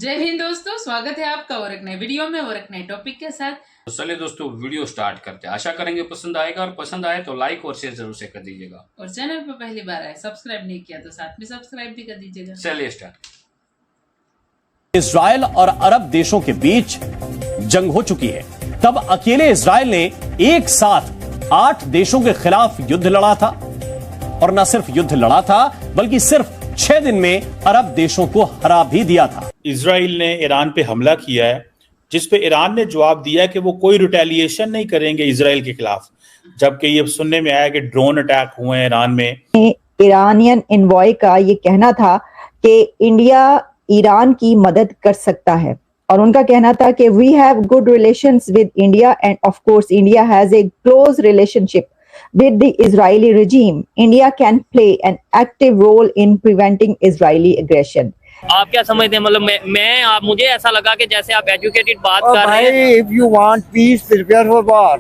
जय हिंद दोस्तों, स्वागत है आपका और एक नए वीडियो में और एक नए टॉपिक के साथ। तो चलिए दोस्तों वीडियो स्टार्ट करते हैं। आशा करेंगे पसंद आएगा और पसंद आए तो लाइक और शेयर जरूर से कर दीजिएगा और चैनल पर पहली बार आए सब्सक्राइब नहीं किया तो साथ में सब्सक्राइब भी कर दीजिएगा। चलिए स्टार्ट। इजराइल और अरब देशों के बीच जंग हो चुकी है। तब अकेले इजराइल ने एक साथ 8 देशों के खिलाफ युद्ध लड़ा था और न सिर्फ युद्ध लड़ा था बल्कि सिर्फ 6 दिन में अरब देशों को हरा भी दिया था। इजराइल ने ईरान पे हमला किया है, जिस पे ईरान ने जवाब दिया कि वो कोई रिटेलिएशन नहीं करेंगे इजराइल के खिलाफ, जबकि ये सुनने में आया कि ड्रोन अटैक हुए हैं ईरान में। ईरानियन एनवॉय का ये कहना था कि इंडिया ईरान की मदद कर सकता है और उनका कहना था कि we have good relations with India and of course India has a close relationship with the Israeli regime. India can play an active role in preventing Israeli aggression. आप क्या समझते हैं? मतलब मैं आप मुझे ऐसा लगा कि जैसे आप एजुकेटेड बात कर रहे हैं। If you want peace, prepare for war.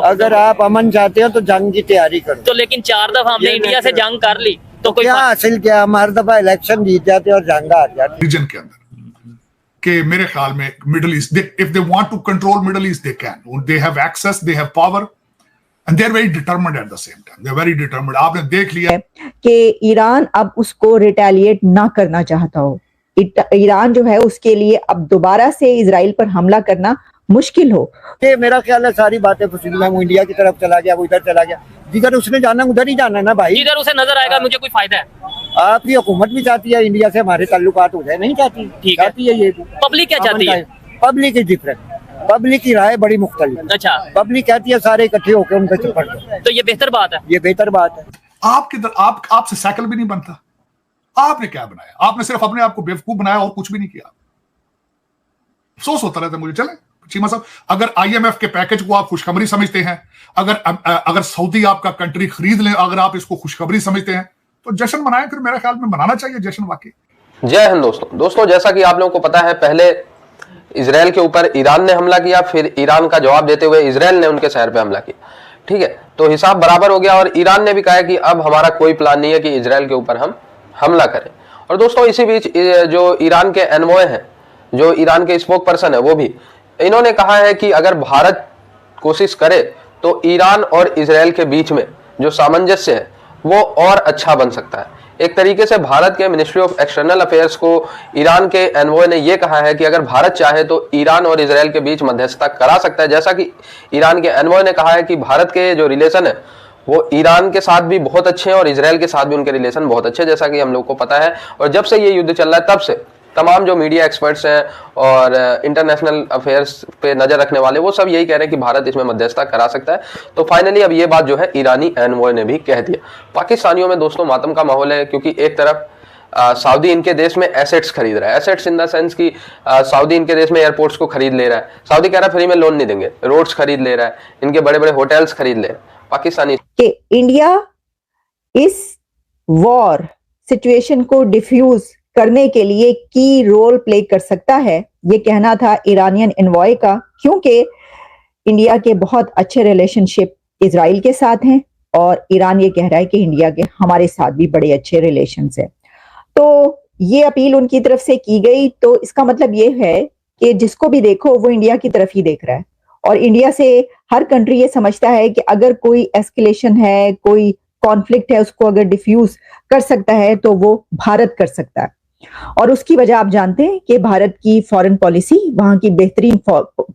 अगर आप अमन चाहते हो तो जंग की तैयारी करो। तो लेकिन 4 दफा हमने इंडिया से जंग कर ली तो कोई क्या हासिल किया? हम हर दफा इलेक्शन जीत जाते और जंग हार जाते। रीजन के अंदर कि मेरे ख्याल में Middle East, if they want to control Middle East they can, they have access, they have power and they're very determined at the same time. They're very determined. आपने देख लिया कि ईरान अब उसको रिटेलिएट ना करना चाहता हो। ईरान जो है उसके लिए अब दोबारा से इजराइल पर हमला करना मुश्किल हो। ये मेरा ख्याल है सारी बातें फसील, वो इंडिया की तरफ चला गया, वो इधर चला गया, जिधर उसने जाना उधर ही जाना ना भाई। जिधर उसे नजर आएगा मुझे कोई फायदा है। आपकी हुकूमत भी चाहती है इंडिया से हमारे ताल्लुकात हो जाए, नहीं चाहती? ठीक है, चाहती है। ये पब्लिक क्या चाहती है? Public is different. पब्लिक की राय बड़ी मुख्तलिफ। अच्छा, पब्लिक कहती है सारे इकट्ठे होकर उनका चप्पड़ दो, तो ये बेहतर बात है। ये बेहतर बात है। आपसे साइकिल भी नहीं बनता। आपने क्या बनाया? आपने सिर्फ अपने आप को बेवकूफ बनाया और कुछ भी नहीं किया। अफसोस होता रहता मुझे। चले चीमा साहब, अगर आईएमएफ के पैकेज को आप खुशखबरी समझते हैं, अगर सऊदी आपका कंट्री खरीद ले, अगर आप इसको खुशखबरी समझते हैं तो जश्न मनाएं। फिर मेरे ख्याल में मनाना चाहिए जश्न वाकई। जय हिंद दोस्तों, जैसा कि आप लोगों को पता है, पहले इजराइल के ऊपर ईरान ने हमला किया, फिर ईरान का जवाब देते हुए इजराइल ने उनके शहर पे हमला किया। ठीक है, तो हिसाब बराबर हो गया और ईरान ने भी कहा कि अब हमारा कोई प्लान नहीं है कि इजराइल के ऊपर हम हमला करें। और दोस्तों इसी बीच जो ईरान के एनवॉय हैं, जो ईरान के स्पोक पर्सन है, वो भी इन्होंने कहा है कि अगर भारत कोशिश करे तो ईरान और इजराइल के बीच में जो सामंजस्य है वो और अच्छा बन सकता है। एक तरीके से भारत के मिनिस्ट्री ऑफ एक्सटर्नल अफेयर्स को ईरान के एनवॉय ने यह कहा है कि अगर भारत चाहे तो ईरान और इजराइल के बीच मध्यस्थता करा सकता है। जैसा कि ईरान के एनवॉय ने कहा है कि भारत के जो रिलेशन है वो ईरान के साथ भी बहुत अच्छे हैं और इजराइल के साथ भी उनके रिलेशन बहुत अच्छे हैं, जैसा कि हम लोग को पता है। और जब से ये युद्ध चल रहा है तब से तमाम जो मीडिया एक्सपर्ट्स हैं और इंटरनेशनल अफेयर्स पे नजर रखने वाले, वो सब यही कह रहे हैं कि भारत इसमें मध्यस्थता करा सकता है। तो फाइनली अब ये बात जो है ईरानी एनवॉय ने भी कह दिया। पाकिस्तानियों में दोस्तों मातम का माहौल है, क्योंकि एक तरफ सऊदी इनके देश में एसेट्स खरीद रहा है। एसेट्स इन द सेंस कि सऊदी इनके देश में एयरपोर्ट्स को खरीद ले रहा है। सऊदी कह रहा है फ्री में लोन नहीं देंगे, रोड्स खरीद ले रहा है, इनके बड़े बड़े होटल्स खरीद ले रहे हैं। पाकिस्तानी कि इंडिया इस वॉर सिचुएशन को डिफ्यूज करने के लिए की रोल प्ले कर सकता है, ये कहना था ईरानियन एनवॉय का, क्योंकि इंडिया के बहुत अच्छे रिलेशनशिप इजराइल के साथ हैं और ईरान ये कह रहा है कि इंडिया के हमारे साथ भी बड़े अच्छे रिलेशंस हैं। तो ये अपील उनकी तरफ से की गई, तो इसका मतलब ये है कि जिसको भी देखो वो इंडिया की तरफ ही देख रहा है और इंडिया से हर कंट्री ये समझता है कि अगर कोई एस्केलेशन है, कोई कॉन्फ्लिक्ट है, उसको अगर डिफ्यूज कर सकता है तो वो भारत कर सकता है। और उसकी वजह आप जानते हैं कि भारत की फॉरेन पॉलिसी, वहां की बेहतरीन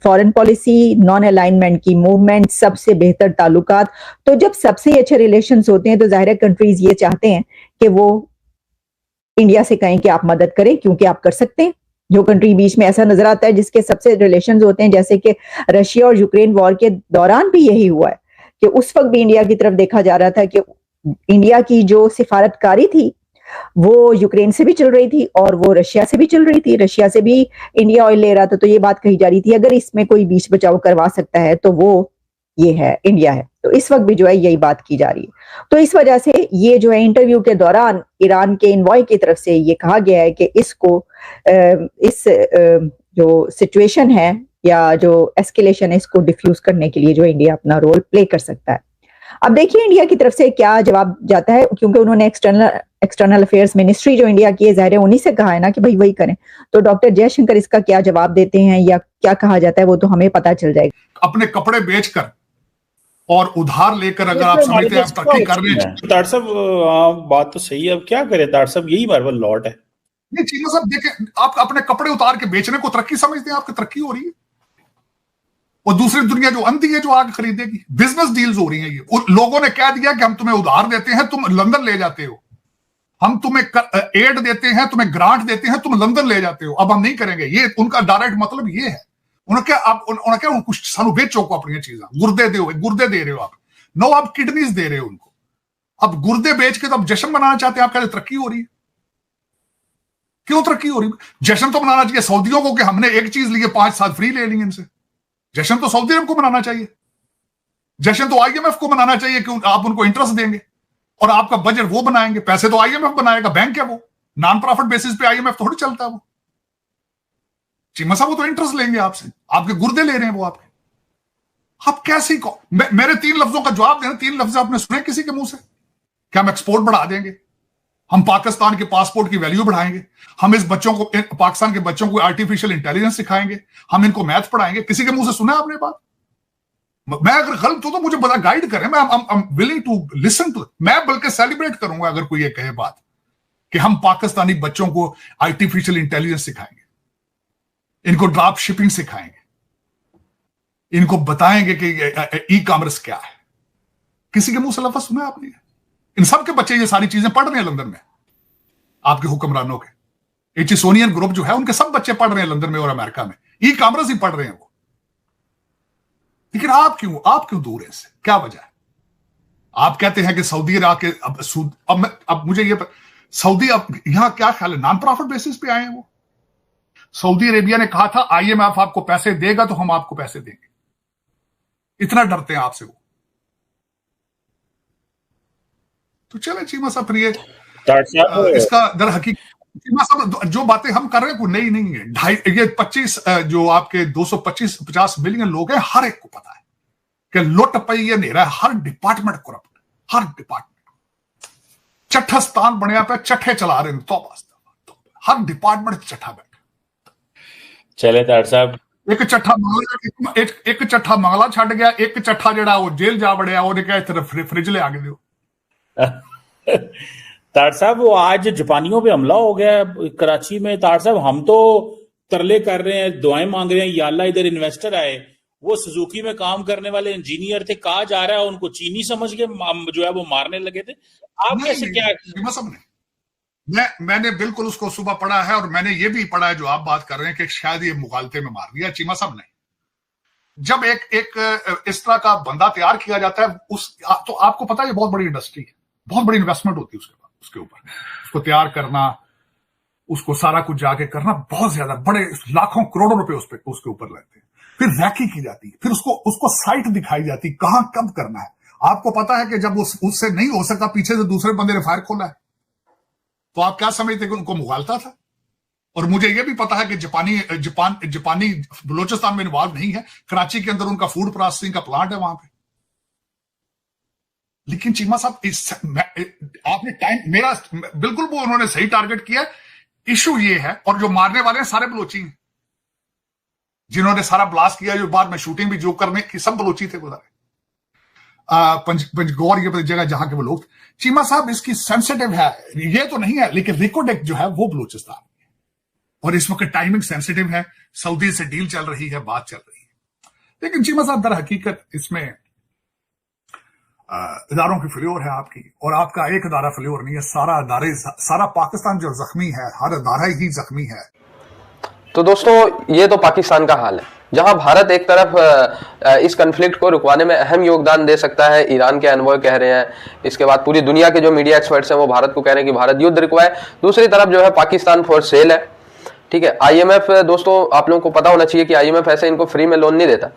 फॉरेन पॉलिसी, नॉन अलाइनमेंट की मूवमेंट, सबसे बेहतर ताल्लुकात। तो जब सबसे अच्छे रिलेशंस होते हैं तो जाहिर है कंट्रीज ये चाहते हैं कि वो इंडिया से कहें कि आप मदद करें, क्योंकि आप कर सकते हैं। जो कंट्री बीच में ऐसा नजर आता है जिसके सबसे रिलेशंस होते हैं, जैसे कि रशिया और यूक्रेन वॉर के दौरान भी यही हुआ है कि उस वक्त भी इंडिया की तरफ देखा जा रहा था कि इंडिया की जो सिफारतकारी थी वो यूक्रेन से भी चल रही थी और वो रशिया से भी चल रही थी। रशिया से भी इंडिया ऑयल ले रहा था, तो ये बात कही जा रही थी अगर इसमें कोई बीच बचाव करवा सकता है तो वो ये है, इंडिया है। तो इस वक्त भी जो है यही बात की जा रही है। तो इस वजह से ये जो है इंटरव्यू के दौरान ईरान के एनवॉय की तरफ से ये कहा गया है कि इसको इस जो सिचुएशन है या जो एस्केलेशन है इसको डिफ्यूज करने के लिए जो इंडिया अपना रोल प्ले कर सकता है। अब देखिए इंडिया की तरफ से क्या जवाब जाता है, क्योंकि उन्होंने एक्सटर्नल अफेयर्स मिनिस्ट्री जो इंडिया की है, ज़ाहिर है उन्हीं से कहा है ना कि भाई वही करें। तो डॉक्टर जयशंकर इसका क्या जवाब देते हैं या क्या कहा जाता है वो तो हमें पता चल जाएगा। अपने कपड़े बेचकर और उधार लेकर अगर आप समझते हैं आप तरक्की कर रहे हैं। तार साहब बात तो सही है, अब क्या करें तार साहब, यही हमारे पास लॉट है। नहीं चीमा साहब देखें, आप अपने कपड़े उतार के बेचने को तरक्की समझते हैं, आपकी तरक्की हो रही है। और दूसरी दुनिया जो अंधी है जो आगे खरीदेगी, बिजनेस डील्स हो रही हैं। ये लोगों ने कह दिया कि हम तुम्हें उधार देते हैं, तुम लंदन ले जाते हो, हम तुम्हें एड देते हैं, तुम्हें ग्रांट देते हैं, तुम लंदन ले जाते हो, अब हम नहीं करेंगे। ये उनका डायरेक्ट मतलब ये है। उन्होंने क्या कुछ सानू बेचो को अपनी चीजा, गुर्दे दे रहे हो आप, नो आप किडनीज दे रहे हो उनको, अब गुर्दे बेच के तो अब जश्न मनाना चाहते हैं। आप कहते तरक्की हो रही है, क्यों तरक्की हो रही है? जश्न तो मनाना चाहिए सऊदियों को कि हमने एक चीज ली है 5 साल फ्री ले ली इनसे। जश्न तो सऊदी अरब को मनाना चाहिए, जश्न तो IMF को मनाना चाहिए कि आप उनको इंटरेस्ट देंगे और आपका बजट वो बनाएंगे। पैसे तो IMF बनाएगा, बैंक है वो, नॉन प्रॉफिट बेसिस पे IMF थोड़ी चलता है वो। चीमा साहब वो तो इंटरेस्ट लेंगे आपसे, आपके गुर्दे ले रहे हैं वो आपके। आप कैसे मेरे 3 लफ्जों का जवाब देना, 3 लफ्ज आपने सुने किसी के मुंह से? क्या हम एक्सपोर्ट बढ़ा देंगे, हम पाकिस्तान के पासपोर्ट की वैल्यू बढ़ाएंगे, हम इस बच्चों को, पाकिस्तान के बच्चों को आर्टिफिशियल इंटेलिजेंस सिखाएंगे, हम इनको मैथ पढ़ाएंगे? किसी के मुंह से सुना आपने बात? मैं अगर गलत हो तो मुझे बड़ा गाइड करें, मैं विलिंग टू लिसन टू। मैं बल्कि सेलिब्रेट करूंगा अगर कोई ये कहे बात कि हम पाकिस्तानी बच्चों को आर्टिफिशियल इंटेलिजेंस सिखाएंगे, इनको ड्रॉप शिपिंग सिखाएंगे, इनको बताएंगे कि ई-कॉमर्स क्या है। किसी के मुंह से लफ्ज सुना आपने? इन सब के बच्चे ये सारी चीजें पढ़ रहे हैं लंदन में, आपके हुक्मरानों के एचिसोनियन ग्रुप जो है उनके सब बच्चे पढ़ रहे हैं लंदन में और अमेरिका में, ई-कॉमर्स ही पढ़ रहे हैं वो। लेकिन आप क्यों दूर हैं इससे? क्या वजह है? आप कहते हैं कि सऊदी आके अब मुझे ये सऊदी अब यहां क्या ख्याल है, नॉन प्रॉफिट बेसिस पे आए हैं वो? सऊदी अरेबिया ने कहा था IMF आपको पैसे देगा तो हम आपको पैसे देंगे, इतना डरते हैं आपसे वो। तो चले चीमा साहब, फिर ये इसका दर हकीकत चीमा साहब जो बातें हम कर रहे हैं कोई नई नहीं है। ये 25 जो आपके 250 मिलियन लोग हैं, हर एक को पता है कि लुट पई है, नेरा है, हर डिपार्टमेंट करप्ट, हर डिपार्टमेंट चट्ठा स्थान बनया पे, चट्ठे चला रहे हैं, तो हर डिपार्टमेंट चट्ठा बैठा। चले तार साहब, एक चट्ठा मंगला छड़ गया, एक चट्ठा जड़ा वो जेल जा बड़िया, वो क्या फ्रिज ले आगे दो। तार साहब वो आज जापानियों पे हमला हो गया कराची में। तार साहब हम तो तरले कर रहे हैं, दुआएं मांग रहे हैं, या अल्लाह इधर इन्वेस्टर आए। वो सुजुकी में काम करने वाले इंजीनियर थे, कहा जा रहा है उनको चीनी समझ के जो है वो मारने लगे थे। आप कैसे क्या? मैंने बिल्कुल उसको सुबह पढ़ा है और मैंने ये भी पढ़ा है जो आप बात कर रहे हैं कि शायद ये मुगालते में मार दिया। चीमा साहब ने जब एक इस तरह का बंदा तैयार किया जाता है तो आपको पता है ये बहुत बड़ी इंडस्ट्री है, बहुत बड़ी इन्वेस्टमेंट होती है उसके ऊपर, उसको तैयार करना, उसको सारा कुछ जाके करना, बहुत ज्यादा बड़े लाखों करोड़ों रुपए उसके ऊपर लगते हैं। फिर रैकी की जाती है, फिर उसको साइट दिखाई जाती है कहां कब करना है। आपको पता है कि जब उससे नहीं हो सका, पीछे से दूसरे बंदे ने फायर खोला है, तो आप क्या समझते कि उनको मुगालता था? और मुझे यह भी पता है कि जापानी बलोचिस्तान में इन्वॉल्व नहीं है, कराची के अंदर उनका फूड प्रोसेसिंग का प्लांट है वहां पे। लेकिन चीमा साहब आपने टाइम मेरा बिल्कुल वो उन्होंने सही टारगेट किया। इशू ये है, और जो मारने वाले हैं सारे बलोची हैं, जिन्होंने सारा ब्लास्ट किया, जो बाद में शूटिंग भी जो करने की, सब बलोची थे गुजारे। पंजगौर ये जगह जहां के वो लोग। चीमा साहब इसकी सेंसिटिव है, ये तो नहीं है, लेकिन रिकोडेक जो है वो बलूचिस्तान में, और इस वक्त टाइमिंग सेंसिटिव है, सऊदी से डील चल रही है, बात चल रही है। लेकिन चीमा साहब दर हकीकत इसमें इदारों की फ्लोर है आपकी, और आपका एक इदारा फ्लोर नहीं है, सारा पाकिस्तान जो जख्मी है, हर इदारा ही जख्मी है। तो दोस्तों ये तो पाकिस्तान का हाल है, जहां भारत एक तरफ इस कन्फ्लिक्ट को रुकवाने में अहम योगदान दे सकता है, ईरान के एनवॉय कह रहे हैं, इसके बाद पूरी दुनिया के जो मीडिया एक्सपर्ट्स हैं वो भारत को कह रहे हैं कि भारत युद्ध रुकवाए। दूसरी तरफ जो है पाकिस्तान फॉर सेल है, ठीक है। IMF दोस्तों आप लोगों को पता होना चाहिए कि IMF ऐसे इनको फ्री में लोन नहीं देता,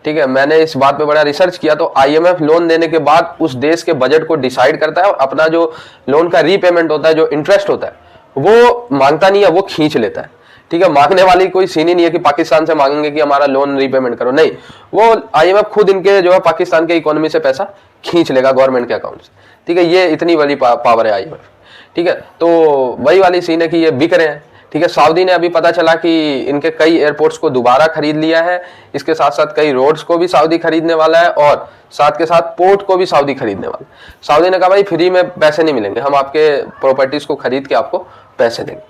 ठीक है। मैंने इस बात पे बड़ा रिसर्च किया, तो IMF लोन देने के बाद उस देश के बजट को डिसाइड करता है, और अपना जो लोन का रीपेमेंट होता है, जो इंटरेस्ट होता है, वो मांगता नहीं है, वो खींच लेता है। ठीक है, मांगने वाली कोई सीन ही नहीं है कि पाकिस्तान से मांगेंगे कि हमारा लोन रीपेमेंट करो, नहीं, वो IMF खुद इनके जो है पाकिस्तान के इकोनॉमी से पैसा खींच लेगा गवर्नमेंट के अकाउंट से, ठीक है, ये इतनी बड़ी पावर है IMF, ठीक है। तो वही वाली सीन है कि ये बिक रहे हैं, ठीक है। सऊदी ने अभी पता चला कि इनके कई एयरपोर्ट्स को दोबारा खरीद लिया है, इसके साथ साथ कई रोड्स को भी सऊदी खरीदने वाला है और साथ के साथ पोर्ट को भी सऊदी खरीदने वाला है। सऊदी ने कहा भाई फ्री में पैसे नहीं मिलेंगे, हम आपके प्रॉपर्टीज को खरीद के आपको पैसे देंगे,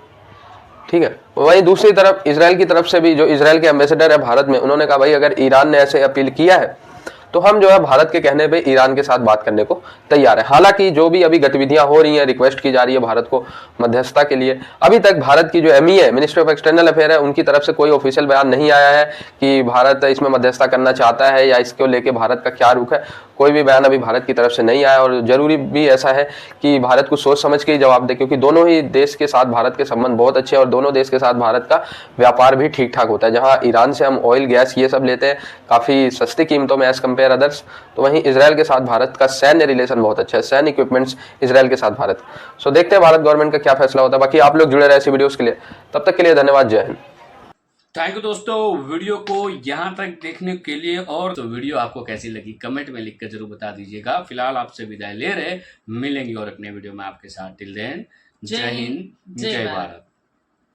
ठीक है। वहीं दूसरी तरफ इजराइल की तरफ से भी, जो इजराइल के एम्बेसडर है भारत में, उन्होंने कहा भाई अगर ईरान ने ऐसे अपील किया है तो हम जो है भारत के कहने पे ईरान के साथ बात करने को तैयार है। हालांकि जो भी अभी गतिविधियां हो रही हैं, रिक्वेस्ट की जा रही है भारत को मध्यस्थता के लिए, अभी तक भारत की जो MEA ministry of external affair है, उनकी तरफ से कोई ऑफिशियल बयान नहीं आया है कि भारत इसमें मध्यस्थता करना चाहता है या इसको लेके भारत का क्या रुख है। कोई भी बयान अभी भारत की तरफ से नहीं आया और जरूरी भी ऐसा है कि भारत को सोच समझ के ही जवाब दे, क्योंकि दोनों ही देश के साथ भारत के संबंध बहुत अच्छे हैं और दोनों देश के साथ भारत का व्यापार भी ठीक ठाक होता है। जहां ईरान से हम ऑयल गैस ये सब लेते हैं काफी सस्ती कीमतों में एज कम्पेयर अदर्स, तो वहीं इजराइल के साथ भारत का सैन्य रिलेशन बहुत अच्छा है, सैन्य इक्विपमेंट्स इजराइल के साथ भारत। सो देखते हैं भारत गवर्नमेंट का क्या फैसला होता है। बाकी आप लोग जुड़े रहे ऐसी वीडियोस के लिए, तब तक के लिए धन्यवाद, जय हिंद। थैंक यू दोस्तों, वीडियो को यहाँ तक देखने के लिए। और तो वीडियो आपको कैसी लगी कमेंट में लिख कर जरूर बता दीजिएगा। फिलहाल आपसे विदाई ले रहे, मिलेंगे और अपने वीडियो में आपके साथ। टिल देन, जय हिंद, जय भारत।